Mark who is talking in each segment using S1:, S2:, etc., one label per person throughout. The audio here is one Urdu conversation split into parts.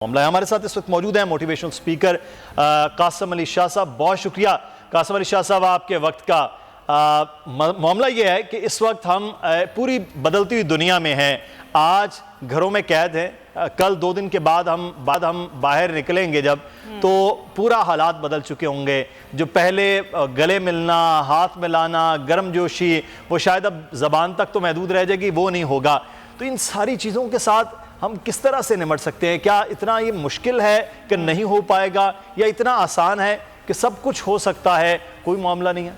S1: معاملہ ہے. ہمارے ساتھ اس وقت موجود ہیں موٹیویشنل سپیکر قاسم علی شاہ صاحب. بہت شکریہ قاسم علی شاہ صاحب آپ کے وقت کا. معاملہ یہ ہے کہ اس وقت ہم پوری بدلتی ہوئی دنیا میں ہیں. آج گھروں میں قید ہیں, کل 2 دن کے بعد ہم باہر نکلیں گے جب, تو پورا حالات بدل چکے ہوں گے. جو پہلے گلے ملنا, ہاتھ ملانا, گرم جوشی, وہ شاید اب زبان تک تو محدود رہ جائے گی, وہ نہیں ہوگا. تو ان ساری چیزوں کے ساتھ ہم کس طرح سے نمٹ سکتے ہیں؟ کیا اتنا یہ مشکل ہے کہ نہیں ہو پائے گا, یا اتنا آسان ہے کہ سب کچھ ہو سکتا ہے, کوئی معاملہ نہیں ہے؟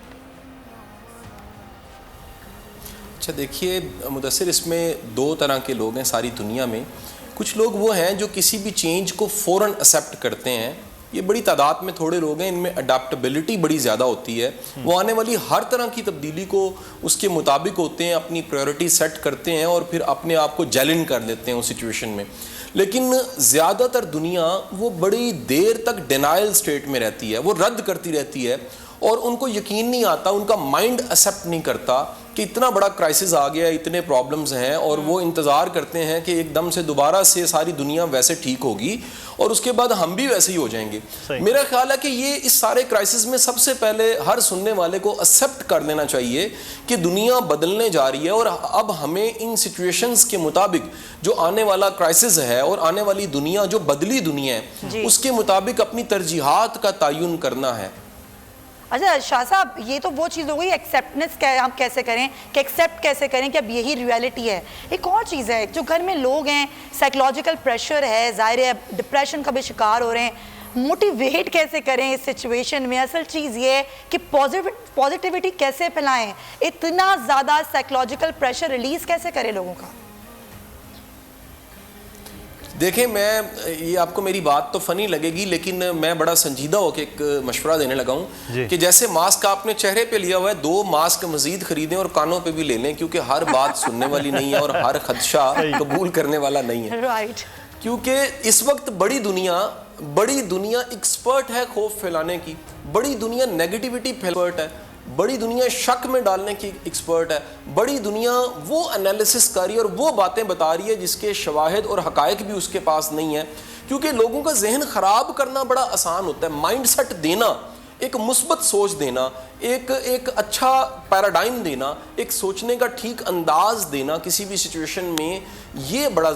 S2: اچھا دیکھیے مدثر, اس میں 2 طرح کے لوگ ہیں ساری دنیا میں. کچھ لوگ وہ ہیں جو کسی بھی چینج کو فوراً ایکسیپٹ کرتے ہیں. یہ بڑی تعداد میں تھوڑے لوگ ہیں, ان میں اڈاپٹیبلٹی بڑی زیادہ ہوتی ہے. وہ آنے والی ہر طرح کی تبدیلی کو اس کے مطابق ہوتے ہیں, اپنی پریورٹی سیٹ کرتے ہیں اور پھر اپنے آپ کو جیلن کر لیتے ہیں اس سچویشن میں. لیکن زیادہ تر دنیا وہ بڑی دیر تک ڈینائل سٹیٹ میں رہتی ہے, وہ رد کرتی رہتی ہے, اور ان کو یقین نہیں آتا, ان کا مائنڈ ایکسیپٹ نہیں کرتا کہ اتنا بڑا کرائسس آ گیا, اتنے پرابلمز ہیں, اور وہ انتظار کرتے ہیں کہ ایک دم سے دوبارہ سے ساری دنیا ویسے ٹھیک ہوگی اور اس کے بعد ہم بھی ویسے ہی ہو جائیں گے. میرا خیال ہے کہ یہ اس سارے کرائسس میں سب سے پہلے ہر سننے والے کو ایکسیپٹ کر لینا چاہیے کہ دنیا بدلنے جا رہی ہے, اور اب ہمیں ان سچویشنز کے مطابق جو آنے والا کرائسس ہے اور آنے والی دنیا جو بدلی دنیا ہے اس کے مطابق اپنی ترجیحات کا تعین کرنا ہے.
S3: اچھا شاہ صاحب, یہ تو وہ چیز ہو گئی ایکسیپٹنس ہم کیسے کریں, کہ ایکسیپٹ کیسے کریں کہ اب یہی ریالٹی ہے. ایک اور چیز ہے, جو گھر میں لوگ ہیں, سائیکولوجیکل پریشر ہے, ظاہر ہے ڈپریشن کا بھی شکار ہو رہے ہیں, موٹیویٹ کیسے کریں اس سچویشن میں؟ اصل چیز یہ ہے کہ پازیٹیوٹی کیسے پھیلائیں, اتنا زیادہ سائیکولوجیکل پریشر ریلیز کیسے کریں لوگوں کا؟
S2: دیکھیں, میں یہ آپ کو میری بات تو فنی لگے گی, لیکن میں بڑا سنجیدہ ہو کے ایک مشورہ دینے لگا ہوں کہ جیسے ماسک آپ نے چہرے پہ لیا ہوا ہے, 2 ماسک مزید خریدیں اور کانوں پہ بھی لے لیں, کیونکہ ہر بات سننے والی نہیں ہے اور ہر خدشہ قبول کرنے والا نہیں ہے. کیونکہ اس وقت بڑی دنیا ایکسپرٹ ہے خوف پھیلانے کی, بڑی دنیا نیگیٹیوٹی ایکسپرٹ ہے, بڑی دنیا شک میں ڈالنے کی ایکسپرٹ ہے, بڑی دنیا وہ انالیسس کر رہی ہے اور وہ باتیں بتا رہی ہے جس کے شواہد اور حقائق بھی اس کے پاس نہیں ہے. کیونکہ لوگوں کا ذہن خراب کرنا بڑا آسان ہوتا ہے, مائنڈ سیٹ دینا, ایک مثبت سوچ دینا, ایک اچھا پیراڈائم دینا, ایک سوچنے کا ٹھیک انداز دینا کسی بھی سچویشن میں, یہ بڑا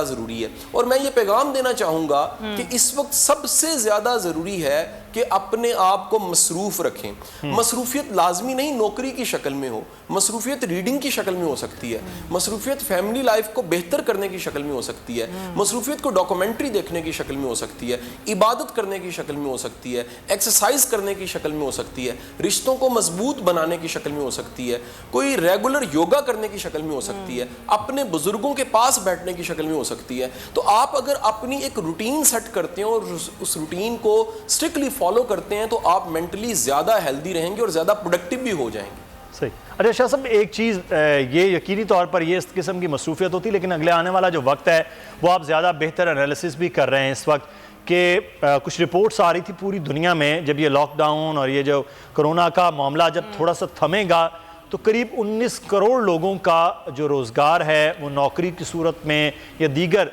S2: ضروری ہے. اور میں یہ پیغام دینا چاہوں گا کہ اس وقت سب سے زیادہ ضروری ہے کہ اپنے آپ کو مصروف رکھیں. مصروفیت لازمی نہیں نوکری کی شکل میں ہو, مصروفیت ریڈنگ کی شکل میں ہو سکتی ہے, مصروفیت فیملی لائف کو بہتر کرنے کی شکل میں ہو سکتی ہے, مصروفیت کو ڈاکومنٹری دیکھنے کی شکل میں ہو سکتی ہے, عبادت کرنے کی شکل میں ہو سکتی ہے, ایکسرسائز کرنے کی شکل میں ہو سکتی ہے, رشتوں کو مضبوط بنانے کی شکل میں ہو سکتی ہے, کوئی ریگولر یوگا کرنے کی شکل میں ہو سکتی ہے, اپنے بزرگوں کے پاس بیٹھنے کی شکل میں ہو سکتی ہے. تو آپ اگر اپنی ایک روٹین سیٹ کرتے ہیں اور اس روٹین کو اسٹرکٹلی فالو کرتے ہیں تو آپ مینٹلی زیادہ ہیلدی رہیں گے اور زیادہ پروڈکٹیو بھی ہو جائیں گے.
S1: صحیح. اچھا شاہ صاحب, ایک چیز یہ یقینی طور پر یہ اس قسم کی مصروفیت ہوتی ہے, لیکن اگلے آنے والا جو وقت ہے وہ آپ زیادہ بہتر انالیسس بھی کر رہے ہیں اس وقت, کہ کچھ رپورٹس آ رہی تھی پوری دنیا میں جب یہ لاک ڈاؤن اور یہ جو کرونا کا معاملہ جب تھوڑا سا تھمے گا, تو قریب 19 کروڑ لوگوں کا جو روزگار ہے وہ نوکری کی صورت میں یا دیگر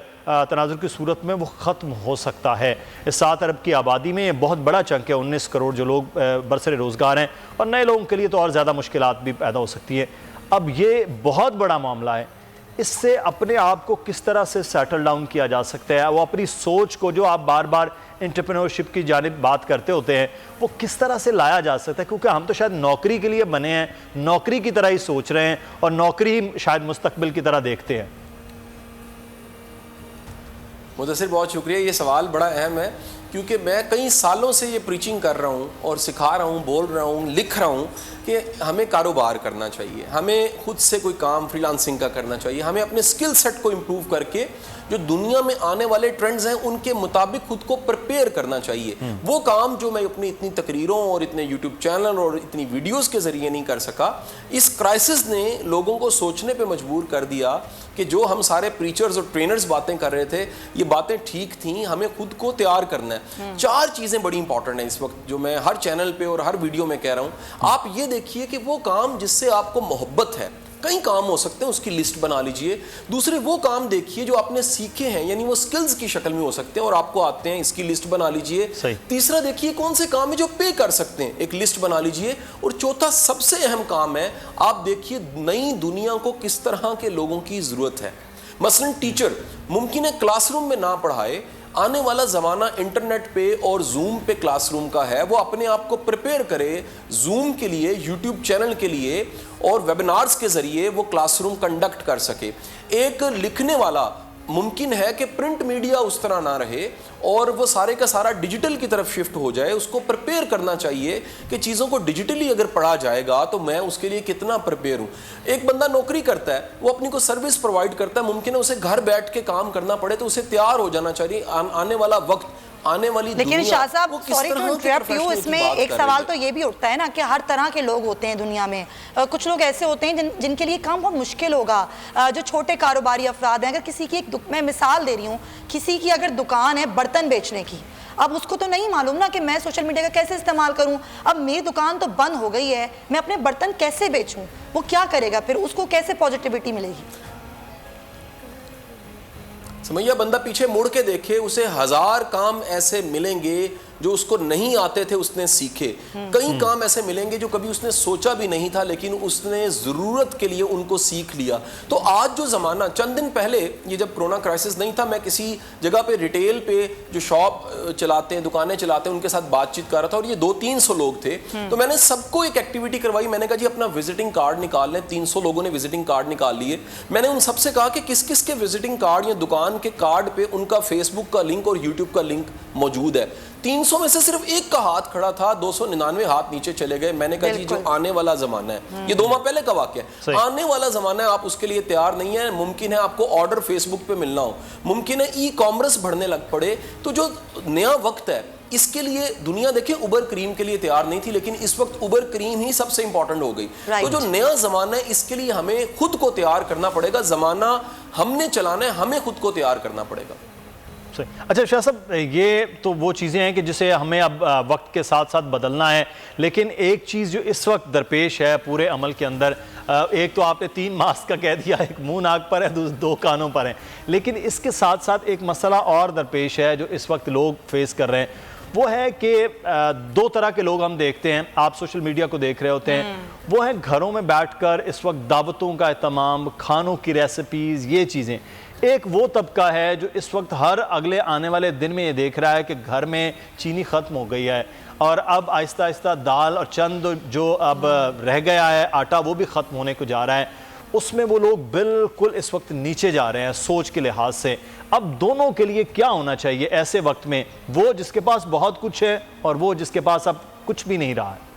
S1: تناظر کی صورت میں وہ ختم ہو سکتا ہے. اس 7 ارب کی آبادی میں یہ بہت بڑا چنک ہے, 19 کروڑ جو لوگ برسر روزگار ہیں, اور نئے لوگوں کے لیے تو اور زیادہ مشکلات بھی پیدا ہو سکتی ہیں. اب یہ بہت بڑا معاملہ ہے, اس سے اپنے آپ کو کس طرح سے سیٹل ڈاؤن کیا جا سکتا ہے؟ وہ اپنی سوچ کو جو آپ بار بار انٹرپرینورشپ کی جانب بات کرتے ہوتے ہیں وہ کس طرح سے لایا جا سکتا ہے؟ کیونکہ ہم تو شاید نوکری کے لیے بنے ہیں, نوکری کی طرح ہی سوچ رہے ہیں اور نوکری ہی شاید مستقبل کی طرح دیکھتے ہیں.
S2: مدثر بہت شکریہ, یہ سوال بڑا اہم ہے, کیونکہ میں کئی سالوں سے یہ پریچنگ کر رہا ہوں اور سکھا رہا ہوں, بول رہا ہوں, لکھ رہا ہوں کہ ہمیں کاروبار کرنا چاہیے, ہمیں خود سے کوئی کام فری لانسنگ کا کرنا چاہیے, ہمیں اپنے سکل سیٹ کو امپروو کر کے جو دنیا میں آنے والے ٹرینڈز ہیں ان کے مطابق خود کو پریپیئر کرنا چاہیے. وہ کام جو میں اپنی اتنی تقریروں اور اتنے یوٹیوب چینل اور اتنی ویڈیوز کے ذریعے نہیں کر سکا, اس کرائسس نے لوگوں کو سوچنے پہ مجبور کر دیا کہ جو ہم سارے پریچرز اور ٹرینرز باتیں کر رہے تھے یہ باتیں ٹھیک تھیں, ہمیں خود کو تیار کرنا ہے. 4 چیزیں بڑی امپورٹنٹ ہیں اس وقت جو میں ہر چینل پہ اور ہر ویڈیو میں کہہ رہا ہوں. آپ یہ دیکھیے کہ وہ کام جس سے آپ کو محبت ہے, کئی کام ہو سکتے ہیں, اس کی لسٹ بنا لیجئے. دوسرے وہ کام دیکھیے جو آپ نے سیکھے ہیں, یعنی وہ سکلز کی شکل میں ہو سکتے ہیں اور آپ کو آتے ہیں, اس کی لسٹ بنا لیجئے. تیسرا دیکھیے کون سے کام ہیں جو پے کر سکتے ہیں, ایک لسٹ بنا لیجئے. اور چوتھا سب سے اہم کام ہے, آپ دیکھیے نئی دنیا کو کس طرح کے لوگوں کی ضرورت ہے. مثلا ٹیچر ممکن ہے کلاس روم میں نہ پڑھائے, آنے والا زمانہ انٹرنیٹ پہ اور زوم پہ کلاس روم کا ہے, وہ اپنے آپ کو پریپیئر کرے زوم کے لیے, یوٹیوب چینل کے لیے, اور ویبینارز کے ذریعے وہ کلاس روم کنڈکٹ کر سکے. ایک لکھنے والا ممکن ہے کہ پرنٹ میڈیا اس طرح نہ رہے اور وہ سارے کا سارا ڈیجیٹل کی طرف شفٹ ہو جائے. اس کو پریپیئر کرنا چاہیے کہ چیزوں کو ڈیجیٹلی اگر پڑھا جائے گا تو میں اس کے لیے کتنا پریپیئر ہوں. ایک بندہ نوکری کرتا ہے, وہ اپنی کو سروس پرووائڈ کرتا ہے, ممکن ہے اسے گھر بیٹھ کے کام کرنا پڑے, تو اسے تیار ہو جانا چاہیے آنے والا وقت, آنے والی دنیا.
S3: لیکن شاہ صاحب سوری ٹو انٹرپٹ یو, اس میں ایک سوال تو یہ بھی اٹھتا ہے نا کہ ہر طرح کے لوگ ہوتے ہیں دنیا میں. کچھ لوگ ایسے ہوتے ہیں جن کے لیے کام بہت مشکل ہوگا, جو چھوٹے کاروباری افراد ہیں. اگر کسی کی میں مثال دے رہی ہوں, کسی کی اگر دکان ہے برتن بیچنے کی, اب اس کو تو نہیں معلوم نا کہ میں سوشل میڈیا کا کیسے استعمال کروں. اب میری دکان تو بند ہو گئی ہے, میں اپنے برتن کیسے بیچوں؟ وہ کیا کرے گا پھر؟ اس کو کیسے پازیٹیوٹی ملے گی؟
S2: سمیہ, بندہ پیچھے مڑ کے دیکھے, اسے 1000 کام ایسے ملیں گے جو اس کو نہیں آتے تھے, اس نے سیکھے. کئی کام ایسے ملیں گے جو کبھی اس نے سوچا بھی نہیں تھا, لیکن اس نے ضرورت کے لیے ان کو سیکھ لیا. تو آج جو زمانہ, چند دن پہلے یہ جب کرونا کرائسس نہیں تھا, میں کسی جگہ پہ ریٹیل پہ جو شاپ چلاتے ہیں, دکانیں چلاتے ہیں, ان کے ساتھ بات چیت کر رہا تھا, اور یہ 200-300 لوگ تھے. تو میں نے سب کو ایک ایکٹیویٹی کروائی. میں نے کہا جی اپنا وزٹنگ کارڈ نکال لیں. 300 لوگوں نے وزٹنگ کارڈ نکال لیے. میں نے ان سب سے کہا کہ کس کس کے وزٹنگ کارڈ یا دکان کے کارڈ پہ ان کا فیس بک کا لنک اور یوٹیوب کا لنک موجود ہے. 300 میں سے صرف ایک کا ہاتھ کھڑا تھا, 299 ہاتھ نیچے چلے گئے. میں نے کہا جی جو آنے والا زمانہ ہے, یہ 2 ماہ پہلے کا واقعہ ہے, آنے والا زمانہ ہے, آپ اس کے لیے تیار نہیں ہیں. ممکن ہے آپ کو آرڈر فیس بک پہ ملنا ہو, ممکن ہے ای کامرس بڑھنے لگ پڑے. تو جو نیا وقت ہے اس کے لیے دنیا دیکھیں اوبر کریم کے لیے تیار نہیں تھی, لیکن اس وقت اوبر کریم ہی سب سے امپورٹنٹ ہو گئی. تو جو نیا زمانہ ہے اس کے لیے ہمیں خود کو تیار کرنا پڑے گا. زمانہ ہم نے چلانا ہے, ہمیں خود کو تیار کرنا پڑے گا.
S1: اچھا شاہ صاحب, یہ تو وہ چیزیں ہیں کہ جسے ہمیں اب وقت کے ساتھ ساتھ بدلنا ہے, لیکن ایک چیز جو اس وقت درپیش ہے پورے عمل کے اندر, ایک تو آپ نے 3 ماسک کا کہہ دیا, ایک منہ ناک پر ہے, 2 کانوں پر ہیں, لیکن اس کے ساتھ ساتھ ایک مسئلہ اور درپیش ہے جو اس وقت لوگ فیس کر رہے ہیں. وہ ہے کہ 2 طرح کے لوگ ہم دیکھتے ہیں, آپ سوشل میڈیا کو دیکھ رہے ہوتے ہیں, وہ ہیں گھروں میں بیٹھ کر اس وقت دعوتوں کا اہتمام, کھانوں کی ریسیپیز, یہ چیزیں. ایک وہ طبقہ ہے جو اس وقت ہر اگلے آنے والے دن میں یہ دیکھ رہا ہے کہ گھر میں چینی ختم ہو گئی ہے, اور اب آہستہ آہستہ دال اور چند جو اب رہ گیا ہے آٹا وہ بھی ختم ہونے کو جا رہا ہے. اس میں وہ لوگ بالکل اس وقت نیچے جا رہے ہیں سوچ کے لحاظ سے. اب دونوں کے لیے کیا ہونا چاہیے ایسے وقت میں, وہ جس کے پاس بہت کچھ ہے اور وہ جس کے پاس اب کچھ بھی نہیں رہا ہے؟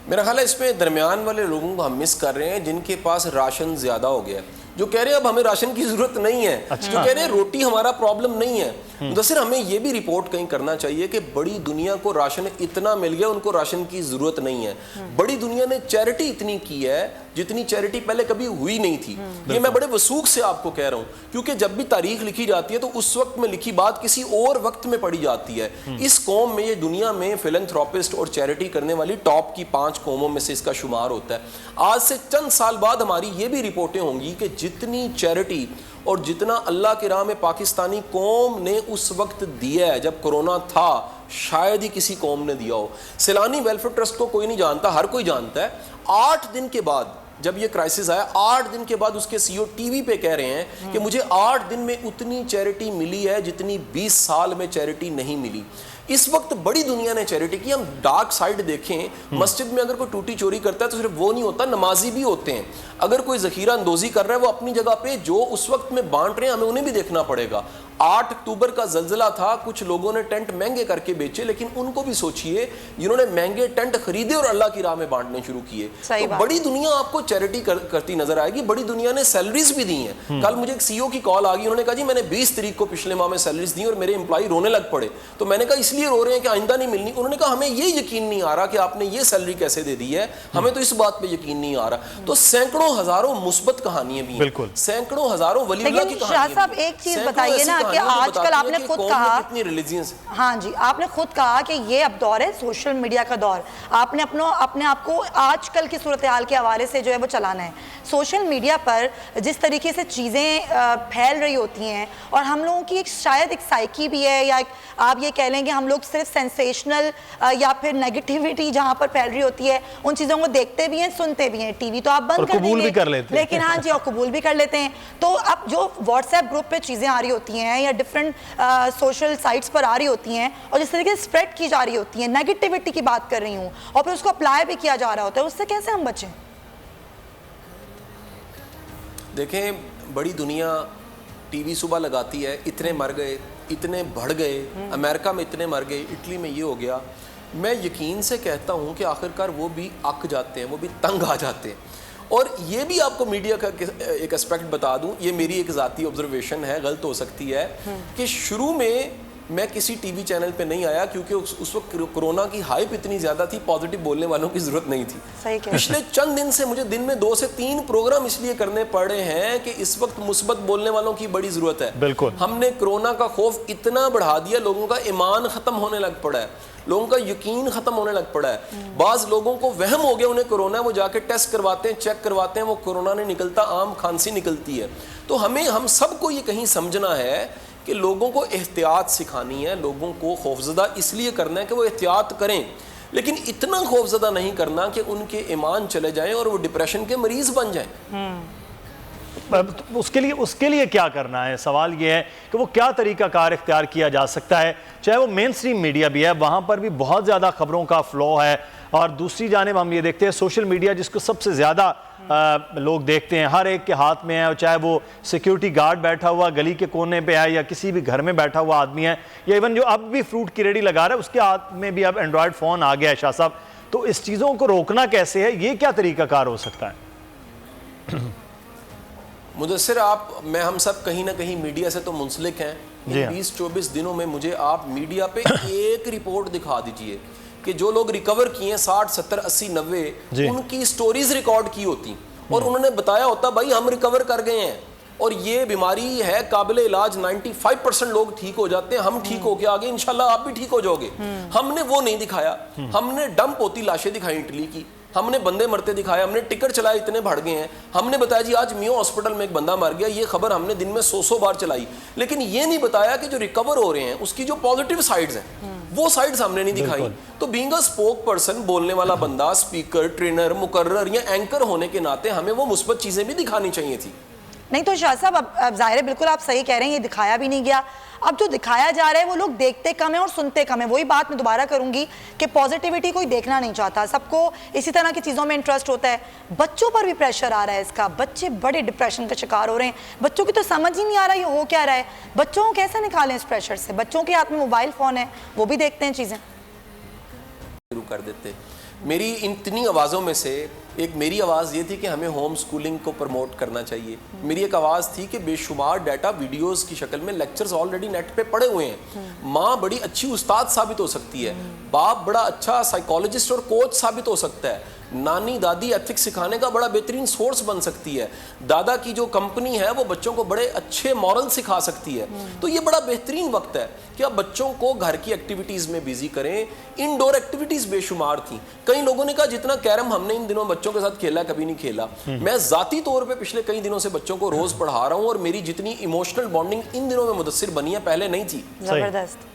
S2: میرا خیال ہے اس میں درمیان والے لوگوں کو ہم مس کر رہے ہیں, جن کے پاس راشن زیادہ ہو گیا ہے, جو کہہ رہے ہیں اب ہمیں راشن کی ضرورت نہیں ہے, جو کہہ رہے ہیں روٹی ہمارا پرابلم نہیں ہے. مدثر, ہمیں یہ بھی رپورٹ کہیں کرنا چاہیے کہ بڑی دنیا کو راشن اتنا مل گیا, ان کو راشن کی ضرورت نہیں ہے. بڑی دنیا نے چیریٹی اتنی کی ہے جتنی چیریٹی پہلے کبھی ہوئی نہیں تھی. یہ میں بڑے وثوق سے آپ کو کہہ رہا ہوں, کیونکہ جب بھی تاریخ لکھی جاتی ہے تو اس وقت میں لکھی بات کسی اور وقت میں پڑھی جاتی ہے. اس قوم میں, یہ دنیا میں فیلنتھروپسٹ اور چیریٹی کرنے والی ٹاپ کی 5 قوموں میں سے اس کا شمار ہوتا ہے. آج سے چند سال بعد ہماری یہ بھی رپورٹیں ہوں گی کہ جتنی چیریٹی اور جتنا اللہ کی راہ میں پاکستانی قوم نے اس وقت دیا ہے جب کرونا تھا, شاید ہی کسی قوم نے دیا ہو. سیلانی ویلفیئر ٹرسٹ کو کوئی نہیں جانتا, ہر کوئی جانتا ہے. 8 دن کے بعد جب یہ کرائسس آیا, 8 دن کے بعد اس کے سی او ٹی وی پہ کہہ رہے ہیں کہ مجھے 8 دن میں اتنی چیریٹی ملی ہے جتنی 20 سال میں چیریٹی نہیں ملی. اس وقت بڑی دنیا نے چیریٹی کی. ہم ڈارک سائڈ دیکھیں, مسجد میں اگر کوئی ٹوٹی چوری کرتا ہے تو صرف وہ نہیں ہوتا, نمازی بھی ہوتے ہیں. اگر کوئی ذخیرہ اندوزی کر رہا ہے وہ اپنی جگہ پہ جو اس وقت میں بانٹ رہے ہیں, ہمیں انہیں بھی دیکھنا پڑے گا. 8 اکتوبر کا زلزلہ تھا, کچھ لوگوں نے ٹینٹ مہنگے کر کے بیچے, لیکن ان کو بھی سوچئے جنہوں نے مہنگے ٹینٹ خریدے اور اللہ کی راہ میں بانٹنے شروع کیے. تو بڑی دنیا آپ کو چیریٹی کرتی نظر آئے گی. بڑی دنیا نے سیلریز بھی دی ہیں. کل مجھے ایک سی او کی کال آ گئی, انہوں نے کہا جی میں نے 20 تاریخ کو پچھلے ماہ میں سیلریز دی اور میرے امپلائی رونے لگ پڑے. تو میں نے کہا اس لیے رو رہے ہیں کہ آئندہ نہیں ملنی. انہوں نے کہا ہمیں یہ یقین نہیں آ رہا کہ آپ نے یہ سیلری کیسے دے دی ہے, ہمیں تو اس بات پہ یقین نہیں آ رہا. تو سینکڑوں ہزاروں مثبت کہانیاں بھی ہیں, سینکڑوں ہزاروں ولی اللہ کی کہانیاں.
S3: شاہ صاحب ایک چیز بتائیے نا کہ آج کل آپ نے خود کہا
S2: کتنی ریلیجنس،
S3: ہاں جی آپ نے خود کہا کہ یہ اب دور ہے سوشل میڈیا کا دور. آپ نے اپنے آپ کو آج کل کی صورتحال کے حوالے سے جو ہے وہ چلانا ہے. سوشل میڈیا پر جس طریقے سے چیزیں پھیل رہی ہوتی ہیں اور ہم لوگوں کی شاید ایک سائیکی بھی ہے, یا آپ یہ کہہ لیں کہ ہم لوگ صرف سینسیشنل یا پھر نیگیٹیوٹی جہاں پر پھیل رہی ہوتی ہے ان چیزوں کو دیکھتے بھی ہیں, سنتے بھی ہیں. ٹی وی تو آپ بند کر دیں گے لیکن ہاں جی اور قبول بھی کر لیتے ہیں. تو اب جو واٹس ایپ گروپ پہ چیزیں آ رہی ہوتی ہیں یا ڈفرینٹ سوشل سائٹس پر آ رہی ہوتی ہیں اور جس طریقے سے اسپریڈ کی جا رہی ہوتی ہیں, نیگیٹیوٹی کی بات کر رہی ہوں, اور پھر اس کو اپلائی بھی کیا جا رہا ہوتا ہے, اس سے کیسے ہم بچیں؟
S2: دیکھیں بڑی دنیا ٹی وی صبح لگاتی ہے, اتنے مر گئے, اتنے بڑھ گئے, امریکہ میں اتنے مر گئے, اٹلی میں یہ ہو گیا. میں یقین سے کہتا ہوں کہ آخرکار وہ بھی اک جاتے ہیں, وہ بھی تنگ آ جاتے ہیں. اور یہ بھی آپ کو میڈیا کا ایک اسپیکٹ بتا دوں, یہ میری ایک ذاتی آبزرویشن ہے, غلط ہو سکتی ہے, کہ شروع میں کسی ٹی وی چینل پہ نہیں آیا کیونکہ اس وقت کرونا کی ہائپ اتنی زیادہ تھی, پازیٹیو بولنے والوں کی ضرورت نہیں تھی. پچھلے چند دن سے مجھے دن میں 2 سے 3 پروگرام اس لیے کرنے پڑے ہیں کہ اس وقت مثبت بولنے والوں کی بڑی ضرورت ہے.
S1: بالکل
S2: ہم نے کرونا کا خوف اتنا بڑھا دیا, لوگوں کا ایمان ختم ہونے لگ پڑا ہے, لوگوں کا یقین ختم ہونے لگ پڑا ہے. بعض لوگوں کو وہم ہو گیا انہیں کرونا ہے, وہ جا کے ٹیسٹ کرواتے ہیں, چیک کرواتے ہیں, وہ کرونا نہیں نکلتا, عام کھانسی نکلتی ہے. تو ہم سب کو یہ کہیں سمجھنا ہے کہ لوگوں کو احتیاط سکھانی ہے, لوگوں کو خوفزدہ اس لیے کرنا ہے کہ وہ احتیاط کریں, لیکن اتنا خوفزدہ نہیں کرنا کہ ان کے ایمان چلے جائیں اور وہ ڈپریشن کے مریض بن جائیں.
S1: اس کے لیے کیا کرنا ہے؟ سوال یہ ہے کہ وہ کیا طریقہ کار اختیار کیا جا سکتا ہے. چاہے وہ مین سٹریم میڈیا بھی ہے, وہاں پر بھی بہت زیادہ خبروں کا فلو ہے, اور دوسری جانب ہم یہ دیکھتے ہیں سوشل میڈیا جس کو سب سے زیادہ لوگ دیکھتے ہیں, ہر ایک کے ہاتھ میں ہے, چاہے وہ سیکیورٹی گارڈ بیٹھا ہوا گلی کے کونے پہ ہے یا کسی بھی گھر میں بیٹھا ہوا آدمی ہے, یا ایون جو اب بھی فروٹ کی ریڈی لگا رہا ہے اس کے ہاتھ میں بھی اب اینڈرائڈ فون آ گیا ہے. شاہ صاحب, تو اس چیزوں کو روکنا کیسے ہے, یہ کیا طریقہ کار ہو سکتا ہے؟
S2: مدثر ہم سب کہیں نہ کہیں میڈیا سے تو منسلک ہیں. 20-24 دنوں میں مجھے آپ میڈیا پہ ایک رپورٹ دکھا دیجئے کہ جو لوگ ریکور کیے ہیں 60, 70, 80, 90 ان کی سٹوریز ریکارڈ کی ہوتی اور انہوں نے بتایا ہوتا بھائی ہم ریکور کر گئے ہیں اور یہ بیماری ہے قابل علاج, 95% لوگ ٹھیک ہو جاتے ہیں, ہم ٹھیک ہو کے آگے انشاءاللہ آپ بھی ٹھیک ہو جاؤ گے. ہم نے وہ نہیں دکھایا, ہم نے ڈمپ ہوتی لاشیں دکھائی اٹلی کی, ہم نے بندے مرتے دکھائے, ہم نے ٹکٹ چلائے اتنے بڑھ گئے ہیں, ہم نے بتایا جی آج میو ہاسپٹل میں ایک بندہ مر گیا, یہ خبر ہم نے دن میں 100 بار چلائی, لیکن یہ نہیں بتایا کہ جو ریکور ہو رہے ہیں اس کی جو پازیٹیو سائڈز ہیں وہ سائڈز ہم نے نہیں دکھائی. تو بینگ اے اسپوک پرسن, بولنے والا بندہ, اسپیکر, ٹرینر, مقرر یا اینکر ہونے کے ناطے ہمیں وہ مثبت چیزیں بھی دکھانی چاہیے تھی.
S3: نہیں تو شاہ صاحب اب ظاہر ہے بالکل آپ صحیح کہہ رہے ہیں, یہ دکھایا بھی نہیں گیا. اب جو دکھایا جا رہا ہے وہ لوگ دیکھتے کم ہیں اور سنتے کم ہیں. وہی بات میں دوبارہ کروں گی کہ پازیٹیوٹی کوئی دیکھنا نہیں چاہتا, سب کو اسی طرح کی چیزوں میں انٹرسٹ ہوتا ہے. بچوں پر بھی پریشر آ رہا ہے اس کا, بچے بڑے ڈپریشن کا شکار ہو رہے ہیں. بچوں کی تو سمجھ ہی نہیں آ رہا یہ ہو کیا رہا ہے. بچوں کو کیسے نکالیں اس پریشر سے؟ بچوں کے ہاتھ میں موبائل فون ہے, وہ بھی دیکھتے ہیں چیزیں.
S2: شروع کر دیتے. میری اتنی آوازوں میں سے ایک میری آواز یہ تھی کہ ہمیں ہوم سکولنگ کو پروموٹ کرنا چاہیے. میری ایک آواز تھی کہ بے شمار ڈیٹا ویڈیوز کی شکل میں لیکچرز آلریڈی نیٹ پہ پڑے ہوئے ہیں. ماں بڑی اچھی استاد ثابت ہو سکتی ہے, باپ بڑا اچھا سائیکالوجسٹ اور کوچ ثابت ہو سکتا ہے, نانی دادی ایتھکس سکھانے کا بڑا بہترین سورس بن سکتی ہے, دادا کی جو کمپنی ہے وہ بچوں کو بڑے اچھے مورل سکھا سکتی ہے. تو یہ بڑا بہترین وقت ہے کہ آپ بچوں کو گھر کی ایکٹیویٹیز میں بیزی کریں. انڈور ایکٹیویٹیز بے شمار تھیں. کئی لوگوں نے کہا جتنا کیرم ہم نے ان دنوں بچوں کے ساتھ کھیلا کبھی نہیں کھیلا. میں ذاتی طور پہ پچھلے کئی دنوں سے بچوں کو روز پڑھا رہا ہوں اور میری جتنی ایموشنل بانڈنگ ان دنوں میں مدثر بنی ہے پہلے نہیں تھی.
S3: زبردست.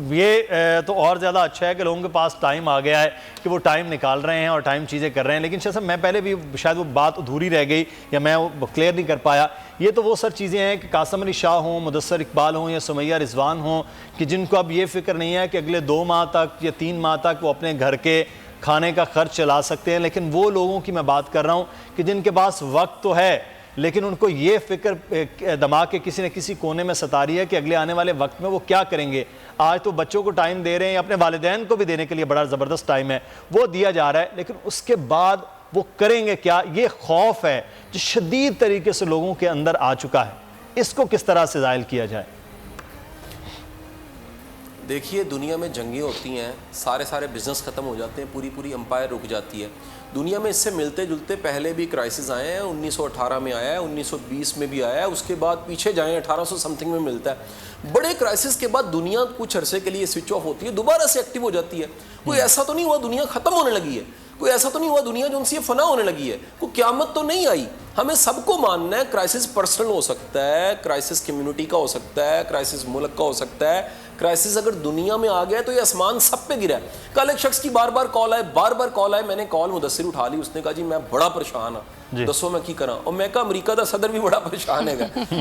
S1: یہ تو اور زیادہ اچھا ہے کہ لوگوں کے پاس ٹائم آ گیا ہے کہ وہ ٹائم نکال رہے ہیں اور ٹائم چیزیں کر رہے ہیں. لیکن شاہ صاحب میں پہلے بھی شاید وہ بات ادھوری رہ گئی یا میں وہ کلیئر نہیں کر پایا. یہ تو وہ سر چیزیں ہیں کہ قاسم علی شاہ ہوں, مدثر اقبال ہوں یا سمیہ رضوان ہوں, کہ جن کو اب یہ فکر نہیں ہے کہ اگلے 2 ماہ تک یا 3 ماہ تک وہ اپنے گھر کے کھانے کا خرچ چلا سکتے ہیں. لیکن وہ لوگوں کی میں بات کر رہا ہوں کہ جن کے پاس وقت تو ہے لیکن ان کو یہ فکر دماغ کے کسی نہ کسی کونے میں ستا رہی ہے کہ اگلے آنے والے وقت میں وہ کیا کریں گے. آج تو بچوں کو ٹائم دے رہے ہیں, اپنے والدین کو بھی دینے کے لیے بڑا زبردست ٹائم ہے وہ دیا جا رہا ہے, لیکن اس کے بعد وہ کریں گے کیا؟ یہ خوف ہے جو شدید طریقے سے لوگوں کے اندر آ چکا ہے. اس کو کس طرح سے زائل کیا جائے؟
S2: دیکھیے دنیا میں جنگیں ہوتی ہیں, سارے بزنس ختم ہو جاتے ہیں, پوری امپائر رک جاتی ہے. دنیا میں اس سے ملتے جلتے پہلے بھی کرائسس آئے ہیں, 1918 میں آیا ہے, 1920 میں بھی آیا ہے, اس کے بعد پیچھے جائیں 1800 سم تھنگ میں ملتا ہے. بڑے کرائسس کے بعد دنیا کچھ عرصے کے لیے سوئچ آف ہوتی ہے, دوبارہ سے ایکٹیو ہو جاتی ہے. کوئی ایسا تو نہیں ہوا دنیا ختم ہونے لگی ہے, کوئی ایسا تو نہیں ہوا دنیا جو ان سے فنا ہونے لگی ہے, کوئی قیامت تو نہیں آئی. ہمیں سب کو ماننا ہے کرائسس پرسنل ہو سکتا ہے, کرائسس کمیونٹی کا ہو سکتا ہے, کرائسس ملک کا ہو سکتا ہے, کرائسس اگر دنیا میں آ گیا تو یہ آسمان سب پہ گرا ہے. کل ایک شخص کی بار بار کال آئے, میں نے کال مدثر اٹھا لی, اس نے کہا جی میں بڑا پریشان ہوں, دسو میں کی کراں. اور میں کہا امریکہ دا صدر بھی بڑا پریشان ہے.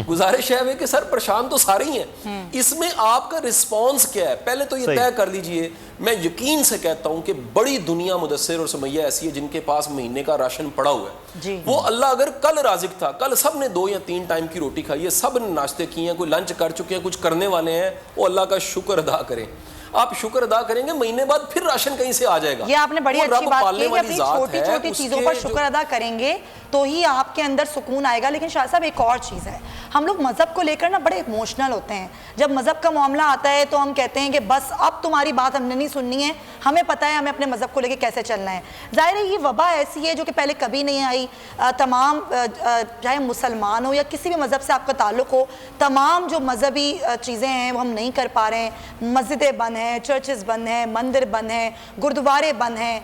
S2: گزارش ہے کہ سر پریشان تو سارے ہی ہیں, اس میں آپ کا رسپانس کیا ہے پہلے تو یہ طے کر لیجئے. میں یقین سے کہتا ہوں کہ بڑی دنیا مدثر اور سمیہ ایسی ہے جن کے پاس مہینے کا راشن پڑا ہوا ہے. وہ اللہ اگر کل رازق تھا, کل سب نے 2 یا 3 ٹائم کی روٹی کھائی ہے, سب نے ناشتے کیے ہیں, کوئی لنچ کر چکے ہیں, کچھ کرنے والے ہیں, وہ اللہ کا شکر ادا کریں. آپ شکر ادا کریں گے, مہینے بعد پھر راشن کہیں سے آ جائے گا.
S3: یہ آپ نے بڑی اچھی بات کی کہ اپنی چھوٹی چھوٹی چیزوں پر شکر ادا کریں گے تو ہی آپ کے اندر سکون آئے گا. لیکن شاہ صاحب ایک اور چیز ہے, ہم لوگ مذہب کو لے کر نا بڑے ایموشنل ہوتے ہیں. جب مذہب کا معاملہ آتا ہے تو ہم کہتے ہیں کہ بس اب تمہاری بات ہم نے نہیں سننی ہے, ہمیں پتہ ہے ہمیں اپنے مذہب کو لے کے کیسے چلنا ہے. ظاہر ہے یہ وبا ایسی ہے جو کہ پہلے کبھی نہیں آئی. تمام چاہے مسلمان ہو یا کسی بھی مذہب سے آپ کا تعلق ہو, تمام جو مذہبی چیزیں ہیں وہ ہم نہیں کر پا رہے ہیں. مسجدیں بند ہیں, چرچز بند ہیں, مندر بند ہیں, گردوارے بند ہیں,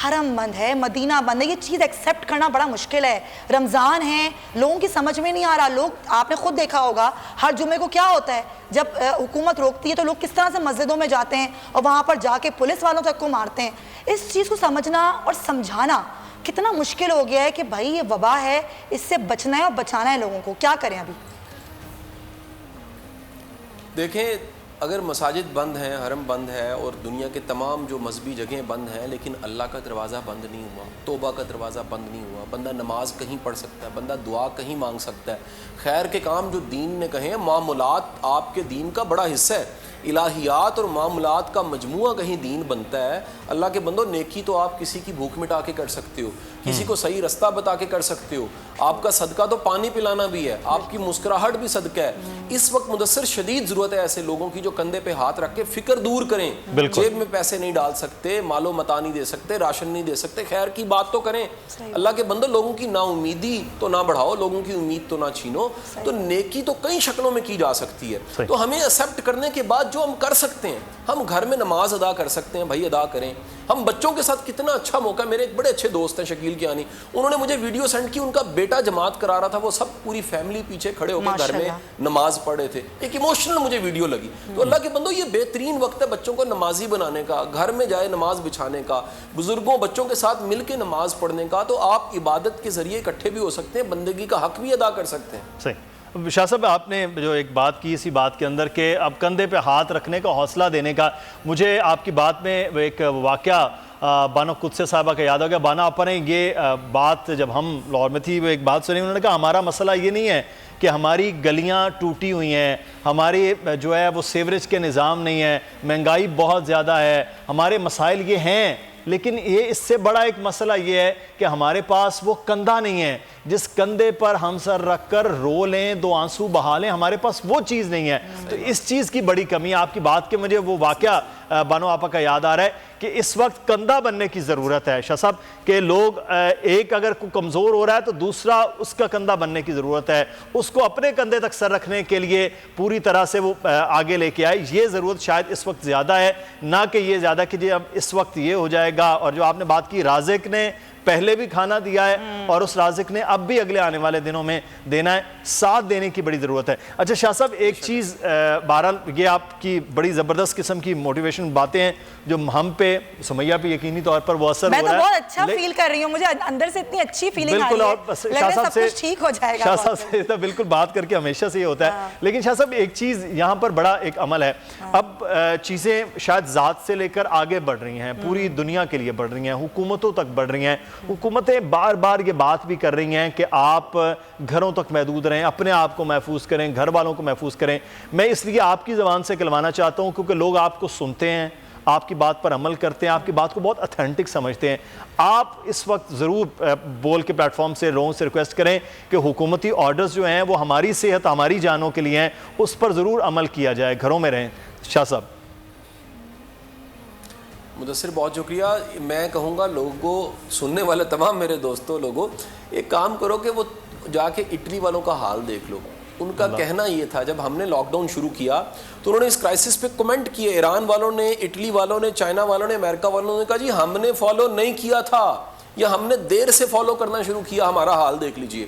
S3: حرم بند ہے, مدینہ بند ہے. یہ چیز ایکسیپٹ کرنا بڑا مشکل ہے. رمضان ہے, لوگوں کی سمجھ میں نہیں آ رہا. لوگ, آپ نے خود دیکھا ہوگا ہر جمعے کو کیا ہوتا ہے, جب حکومت روکتی ہے تو لوگ کس طرح سے مسجدوں میں جاتے ہیں اور وہاں پر جا کے پولیس والوں تک کو مارتے ہیں. اس چیز کو سمجھنا اور سمجھانا کتنا مشکل ہو گیا ہے کہ بھائی یہ وبا ہے, اس سے بچنا ہے اور بچانا ہے لوگوں کو. کیا کریں ابھی؟
S2: دیکھیں, اگر مساجد بند ہیں, حرم بند ہے اور دنیا کے تمام جو مذہبی جگہیں بند ہیں, لیکن اللہ کا دروازہ بند نہیں ہوا, توبہ کا دروازہ بند نہیں ہوا. بندہ نماز کہیں پڑھ سکتا ہے, بندہ دعا کہیں مانگ سکتا ہے. خیر کے کام جو دین نے کہے ہیں, معاملات آپ کے دین کا بڑا حصہ ہے. الہیات اور معاملات کا مجموعہ کہیں دین بنتا ہے. اللہ کے بندو, نیکی تو آپ کسی کی بھوک مٹا کے کر سکتے ہو, کسی کو صحیح رستہ بتا کے کر سکتے ہو. آپ کا صدقہ تو پانی پلانا بھی ہے, آپ کی مسکراہٹ بھی صدقہ ہے. اس وقت مدثر شدید ضرورت ہے ایسے لوگوں کی جو کندھے پہ ہاتھ رکھ کے فکر دور کریں. جیب میں پیسے نہیں ڈال سکتے, مال و متا نہیں دے سکتے, راشن نہیں دے سکتے, خیر کی بات تو کریں. اللہ کے بندو, لوگوں کی نا امیدی تو نہ بڑھاؤ, لوگوں کی امید تو نہ چھینو. تو نیکی تو کئی شکلوں میں کی جا سکتی ہے. تو ہمیں ایکسیپٹ کرنے کے بعد جو ہم کر سکتے ہیں, ہم گھر میں نماز ادا کر سکتے ہیں, بھائی ادا کریں. ہم بچوں کے ساتھ کتنا اچھا موقع, میرے ایک بڑے اچھے دوست ہیں شکیل کیانی, انہوں نے مجھے ویڈیو سینڈ کی, ان کا بیٹا جماعت کرا رہا تھا, وہ سب پوری فیملی پیچھے کھڑے ہو کے گھر میں نماز پڑھ رہے تھے. ایک ایموشنل مجھے ویڈیو لگی. تو اللہ کے بندو, یہ بہترین وقت ہے بچوں کو نمازی بنانے کا, گھر میں جائے نماز بچھانے کا, بزرگوں بچوں کے ساتھ مل کے نماز پڑھنے کا. تو آپ عبادت کے ذریعے اکٹھے بھی ہو سکتے ہیں, بندگی کا حق بھی ادا کر سکتے ہیں.
S1: صحیح. شاہ صاحب, آپ نے جو ایک بات کی اسی بات کے اندر کہ اب کندھے پہ ہاتھ رکھنے کا, حوصلہ دینے کا, مجھے آپ کی بات میں ایک واقعہ بانو قدسیہ صاحبہ کا یاد ہو گیا. بانا آپا نے یہ بات جب ہم لاہور میں تھی, وہ ایک بات سنی, انہوں نے کہا ہمارا مسئلہ یہ نہیں ہے کہ ہماری گلیاں ٹوٹی ہوئی ہیں, ہماری جو ہے وہ سیوریج کے نظام نہیں ہے, مہنگائی بہت زیادہ ہے, ہمارے مسائل یہ ہیں, لیکن یہ اس سے بڑا ایک مسئلہ یہ ہے کہ ہمارے پاس وہ کندھا نہیں ہے جس کندھے پر ہم سر رکھ کر رو لیں, 2 آنسو بہا لیں. ہمارے پاس وہ چیز نہیں ہے. تو اس چیز کی بڑی کمی ہے. آپ کی بات کے مجھے وہ واقعہ بانو آپا کا یاد آ رہا ہے کہ اس وقت کندھا بننے کی ضرورت ہے شاہ صاحب, کہ لوگ ایک اگر کمزور ہو رہا ہے تو دوسرا اس کا کندھا بننے کی ضرورت ہے, اس کو اپنے کندھے تک سر رکھنے کے لیے پوری طرح سے وہ آگے لے کے آئے. یہ ضرورت شاید اس وقت زیادہ ہے, نہ کہ یہ زیادہ کہ جی اب اس وقت یہ ہو جائے گا. اور جو آپ نے بات کی, رازق نے پہلے بھی کھانا دیا ہے اور اس رازق نے اب بھی اگلے آنے والے دنوں میں دینا ہے, ساتھ دینے کی بڑی ضرورت ہے. اچھا شاہ صاحب, ایک چیز بہرحال یہ آپ کی بڑی زبردست قسم کی موٹیویشن باتیں ہیں جو ہم پہ, سمیہ پہ یقینی طور پر وہ اثر ہو رہا ہے.
S3: میں تو بہت اچھا فیل کر رہی ہوں, مجھے اندر سے اتنی اچھی فیلنگ آ رہی ہے, لگ رہا ہے سب کچھ ٹھیک ہو جائے گا.
S1: شاہ صاحب سے تو بالکل بات کر کے ہمیشہ سے یہ ہوتا ہے. لیکن شاہ صاحب, ایک چیز یہاں پر بڑا ایک عمل ہے. اب چیزیں شاید ذات سے لے کر آگے بڑھ رہی ہیں, پوری دنیا کے لیے بڑھ رہی ہیں, حکومتوں تک بڑھ رہی ہیں. حکومتیں بار بار یہ بات بھی کر رہی ہیں کہ آپ گھروں تک محدود رہیں, اپنے آپ کو محفوظ کریں, گھر والوں کو محفوظ کریں. میں اس لیے آپ کی زبان سے کلوانا چاہتا ہوں کیونکہ لوگ آپ کو سنتے ہیں, آپ کی بات پر عمل کرتے ہیں, آپ کی بات کو بہت اتھینٹک سمجھتے ہیں. آپ اس وقت ضرور بول کے پلیٹ فارم سے لوگوں سے ریکویسٹ کریں کہ حکومتی آرڈرز جو ہیں وہ ہماری صحت, ہماری جانوں کے لیے ہیں, اس پر ضرور عمل کیا جائے. گھروں میں رہیں. شاہ صاحب.
S2: مدثر بہت شکریہ. میں کہوں گا لوگوں, سننے والے تمام میرے دوستوں, لوگوں ایک کام کرو کہ وہ جا کے اٹلی والوں کا حال دیکھ لو. ان کا کہنا یہ تھا جب ہم نے لاک ڈاؤن شروع کیا تو انہوں نے اس کرائسس پہ کمنٹ کیے. ایران والوں نے, اٹلی والوں نے, چائنا والوں نے, امریکہ والوں نے کہا جی ہم نے فالو نہیں کیا تھا, یا ہم نے دیر سے فالو کرنا شروع کیا, ہمارا حال دیکھ لیجئے.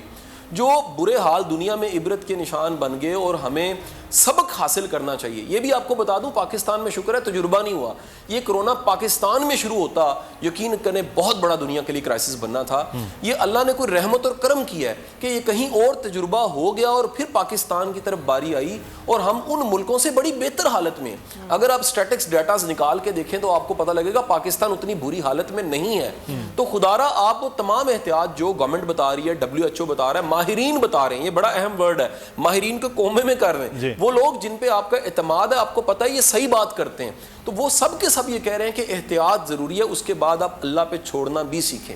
S2: جو برے حال دنیا میں عبرت کے نشان بن گئے اور ہمیں سبق حاصل کرنا چاہیے. یہ بھی آپ کو بتا دوں, پاکستان میں شکر ہے تجربہ نہیں ہوا. یہ کرونا پاکستان میں شروع ہوتا یقین کریں بہت بڑا دنیا کے لیے کرائسس بننا تھا. یہ اللہ نے کوئی رحمت اور کرم کیا ہے کہ یہ کہیں اور تجربہ ہو گیا اور پھر پاکستان کی طرف باری آئی اور ہم ان ملکوں سے بڑی بہتر حالت میں. اگر آپ اسٹیٹکس ڈیٹاز نکال کے دیکھیں تو آپ کو پتہ لگے گا پاکستان اتنی بری حالت میں نہیں ہے. تو خدارا آپ وہ تمام احتیاط جو گورنمنٹ بتا رہی ہے, WHO بتا رہا ہے, ماہرین بتا رہے ہیں, یہ بڑا اہم ورڈ ہے, ماہرین کو کومے میں کر رہے ہیں, وہ لوگ جن پہ آپ کا اعتماد ہے, آپ کو پتہ ہے یہ صحیح بات کرتے ہیں, تو وہ سب کے سب یہ کہہ رہے ہیں کہ احتیاط ضروری ہے. اس کے بعد آپ اللہ پہ چھوڑنا بھی سیکھیں.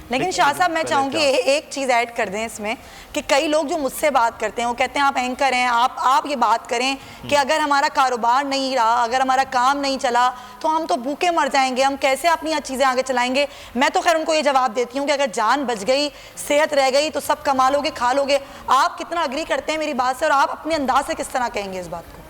S3: لیکن شاہ صاحب میں چاہوں گی ایک چیز ایڈ کر دیں اس میں کہ کئی لوگ جو مجھ سے بات کرتے ہیں وہ کہتے ہیں آپ اینکر ہیں, آپ یہ بات کریں کہ اگر ہمارا کاروبار نہیں رہا, اگر ہمارا کام نہیں چلا تو ہم تو بھوکے مر جائیں گے, ہم کیسے اپنی چیزیں آگے چلائیں گے. میں تو خیر ان کو یہ جواب دیتی ہوں کہ اگر جان بچ گئی, صحت رہ گئی تو سب کما لو گے, کھا لو گے. آپ کتنا اگری کرتے ہیں میری بات سے اور آپ اپنے انداز سے کس طرح کہیں گے اس بات کو؟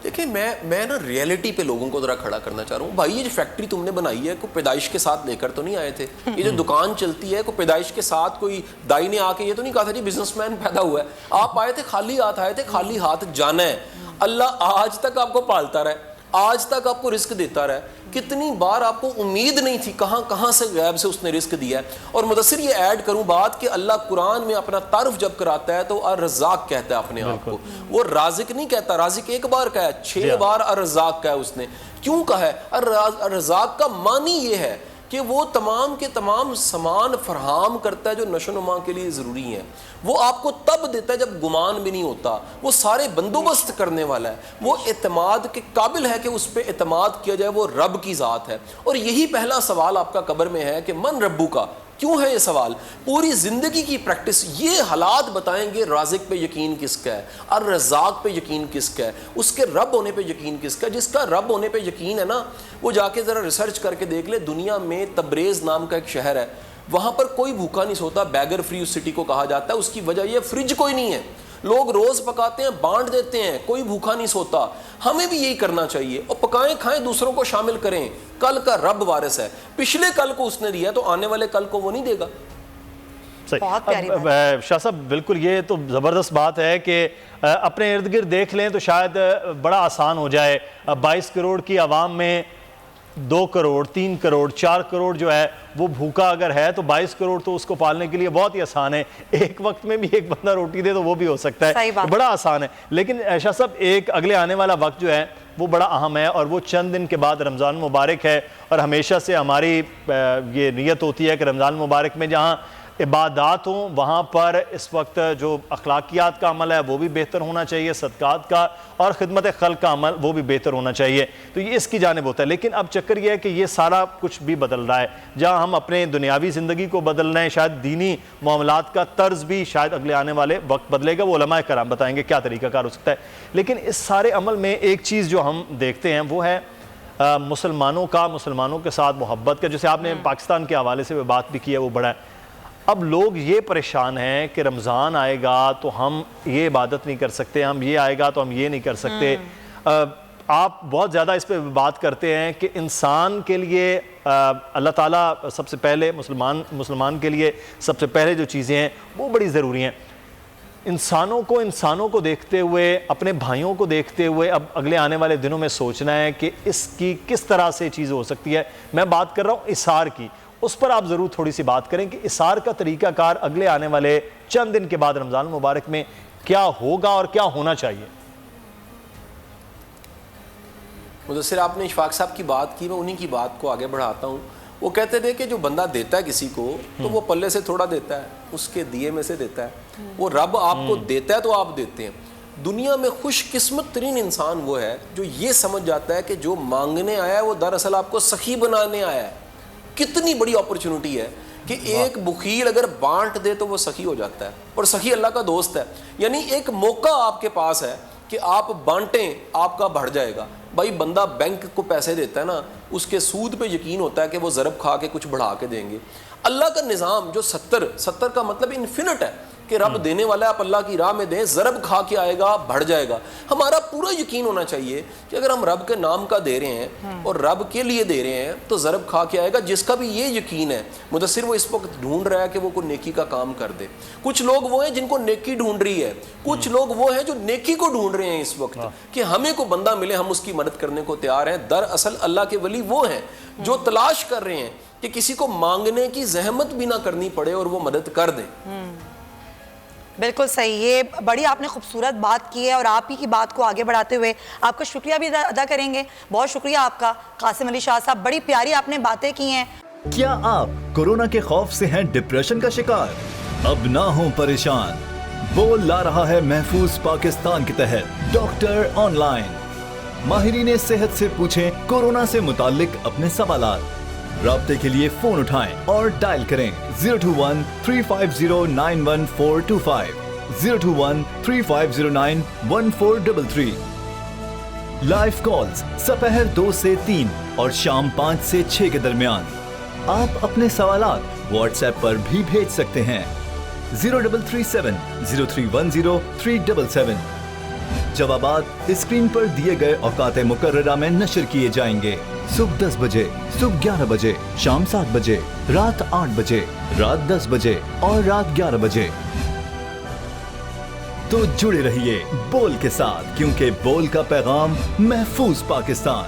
S2: دیکھیں میں نا ریئلٹی پہ لوگوں کو ذرا کھڑا کرنا چاہ رہا ہوں. بھائی یہ جو فیکٹری تم نے بنائی ہے کوئی پیدائش کے ساتھ لے کر تو نہیں آئے تھے. یہ جو دکان چلتی ہے کوئی پیدائش کے ساتھ کوئی دائی نے آ کے یہ تو نہیں کہا تھا جی بزنس مین پیدا ہوا ہے. آپ آئے تھے خالی ہاتھ آئے تھے, خالی ہاتھ جانا ہے. اللہ آج تک آپ کو پالتا رہے, آج تک آپ کو رزق دیتا رہا ہے. کتنی بار آپ کو امید نہیں تھی, کہاں سے غیب سے اس نے رزق دیا ہے. اور مدثر یہ ایڈ کروں بات کہ اللہ قرآن میں اپنا تعارف جب کراتا ہے تو الرزاق کہتا ہے اپنے آپ کو, وہ رازق نہیں کہتا. رازق ایک بار کہا ہے, 6 بار الرزاق کہا ہے اس نے. کیوں کہا ہے؟ الرزاق کا معنی یہ ہے کہ وہ تمام کے تمام سامان فراہم کرتا ہے جو نشو و نما کے لیے ضروری ہیں. وہ آپ کو تب دیتا ہے جب گمان بھی نہیں ہوتا. وہ سارے بندوبست کرنے والا ہے. وہ اعتماد کے قابل ہے کہ اس پہ اعتماد کیا جائے, وہ رب کی ذات ہے. اور یہی پہلا سوال آپ کا قبر میں ہے کہ من ربو کا. کیوں ہے یہ سوال؟ پوری زندگی کی پریکٹس یہ حالات بتائیں گے رازق پہ یقین کس کا ہے, الرزاق پہ یقین کس کا ہے, اس کے رب ہونے پہ یقین کس کا ہے. جس کا رب ہونے پہ یقین ہے نا, وہ جا کے ذرا ریسرچ کر کے دیکھ لے. دنیا میں تبریز نام کا ایک شہر ہے, وہاں پر کوئی بھوکا نہیں سوتا. بیگر فری اس سٹی کو کہا جاتا ہے. اس کی وجہ یہ فریج کوئی نہیں ہے, لوگ روز پکاتے ہیں بانٹ دیتے ہیں, کوئی بھوکا نہیں سوتا. ہمیں بھی یہی کرنا چاہیے, اور پکائیں کھائیں دوسروں کو شامل کریں. کل کا رب وارث ہے, پچھلے کل کو اس نے دیا تو آنے والے کل کو وہ نہیں دے گا.
S1: شاہ صاحب بالکل یہ تو زبردست بات ہے کہ اپنے ارد گرد دیکھ لیں تو شاید بڑا آسان ہو جائے. 22 کروڑ کی عوام میں 2 کروڑ 3 کروڑ 4 کروڑ جو ہے وہ بھوکا اگر ہے تو 22 کروڑ تو اس کو پالنے کے لیے بہت ہی آسان ہے. ایک وقت میں بھی ایک بندہ روٹی دے تو وہ بھی ہو سکتا ہے, بڑا آسان ہے. لیکن شاہ صاحب ایک اگلے آنے والا وقت جو ہے وہ بڑا اہم ہے, اور وہ چند دن کے بعد رمضان مبارک ہے. اور ہمیشہ سے ہماری یہ نیت ہوتی ہے کہ رمضان مبارک میں جہاں عبادات ہوں وہاں پر اس وقت جو اخلاقیات کا عمل ہے وہ بھی بہتر ہونا چاہیے, صدقات کا اور خدمت خلق کا عمل وہ بھی بہتر ہونا چاہیے. تو یہ اس کی جانب ہوتا ہے. لیکن اب چکر یہ ہے کہ یہ سارا کچھ بھی بدل رہا ہے. جہاں ہم اپنے دنیاوی زندگی کو بدل رہے ہیں, شاید دینی معاملات کا طرز بھی شاید اگلے آنے والے وقت بدلے گا. وہ علماء کرام بتائیں گے کیا طریقہ کار ہو سکتا ہے. لیکن اس سارے عمل میں ایک چیز جو ہم دیکھتے ہیں وہ ہے مسلمانوں کے ساتھ محبت کا. جیسے آپ نے پاکستان کے حوالے سے بات بھی کی ہے, وہ بڑا ہے. اب لوگ یہ پریشان ہیں کہ رمضان آئے گا تو ہم یہ عبادت نہیں کر سکتے, ہم یہ آئے گا تو ہم یہ نہیں کر سکتے. آپ بہت زیادہ اس پہ بات کرتے ہیں کہ انسان کے لیے اللہ تعالیٰ سب سے پہلے مسلمان کے لیے سب سے پہلے جو چیزیں ہیں وہ بڑی ضروری ہیں. انسانوں کو دیکھتے ہوئے, اپنے بھائیوں کو دیکھتے ہوئے اب اگلے آنے والے دنوں میں سوچنا ہے کہ اس کی کس طرح سے چیز ہو سکتی ہے. میں بات کر رہا ہوں اثار کی, اس پر آپ ضرور تھوڑی سی بات کریں کہ اثار کا طریقہ کار اگلے آنے والے چند دن کے بعد رمضان مبارک میں کیا ہوگا اور کیا ہونا چاہیے.
S2: مدثر آپ نے اشفاق صاحب کی بات کی, میں انہی کی بات کو آگے بڑھاتا ہوں. وہ کہتے تھے کہ جو بندہ دیتا ہے کسی کو تو وہ پلے سے تھوڑا دیتا ہے, اس کے دیے میں سے دیتا ہے. وہ رب آپ کو دیتا ہے تو آپ دیتے ہیں. دنیا میں خوش قسمت ترین انسان وہ ہے جو یہ سمجھ جاتا ہے کہ جو مانگنے آیا ہے وہ دراصل آپ کو سخی بنانے آیا ہے. کتنی بڑی اپرچونٹی ہے کہ ایک بخیل اگر بانٹ دے تو وہ سخی ہو جاتا ہے, اور سخی اللہ کا دوست ہے. یعنی ایک موقع آپ کے پاس ہے کہ آپ بانٹیں آپ کا بڑھ جائے گا. بھائی بندہ بینک کو پیسے دیتا ہے نا, اس کے سود پہ یقین ہوتا ہے کہ وہ ضرب کھا کے کچھ بڑھا کے دیں گے. اللہ کا نظام جو 70 کا مطلب انفینٹ ہے کہ رب دینے والا ہے, آپ اللہ کی راہ میں دیں, ضرب کھا کے آئے گا, بڑھ جائے گا. ہمارا پورا یقین ہونا چاہیے کہ اگر ہم رب کے نام کا دے رہے ہیں اور رب کے لیے دے رہے ہیں تو ضرب کھا کے آئے گا. جس کا بھی یہ یقین ہے مدثر, وہ اس وقت ڈھونڈ رہا ہے کہ وہ کوئی نیکی کا کام کر دے. کچھ لوگ وہ ہیں جن کو نیکی ڈھونڈ رہی ہے, کچھ لوگ وہ ہیں جو نیکی کو ڈھونڈ رہے ہیں اس وقت کہ ہمیں کو بندہ ملے, ہم اس کی مدد کرنے کو تیار ہیں. دراصل اللہ کے ولی وہ ہیں جو تلاش کر رہے ہیں کہ کسی کو مانگنے کی زحمت بھی نہ کرنی پڑے اور وہ مدد کر دیں.
S3: بالکل صحیح, یہ بڑی آپ نے خوبصورت بات کی ہے, اور آپ ہی کی بات کو آگے بڑھاتے ہوئے آپ کا شکریہ بھی ادا کریں گے. بہت شکریہ آپ کا قاسم علی شاہ صاحب, بڑی پیاری آپ نے باتیں کی ہیں.
S4: کیا آپ کورونا کے خوف سے ہیں ڈپریشن کا شکار؟ اب نہ ہوں پریشان, بول لا رہا ہے محفوظ پاکستان کے تحت ڈاکٹر آن لائن. ماہرین صحت سے پوچھیں کورونا سے متعلق اپنے سوالات. رابطے کے لیے فون اٹھائیں اور ڈائل کریں 021-350-91425 021-3509-1433. لائیو کالز سپہر 2 سے 3 اور شام 5 سے 6 کے درمیان. آپ اپنے سوالات واٹس ایپ پر بھی بھیج سکتے ہیں 0337-0310-377. جوابات اسکرین پر دیے گئے اوقات مقررہ میں نشر کیے جائیں گے. صبح 10 بجے, صبح 11 بجے, شام 7 بجے, رات 8 بجے, رات 10 بجے اور رات 11 بجے. تو جڑے رہیے بول کے ساتھ, کیونکہ بول کا پیغام محفوظ پاکستان.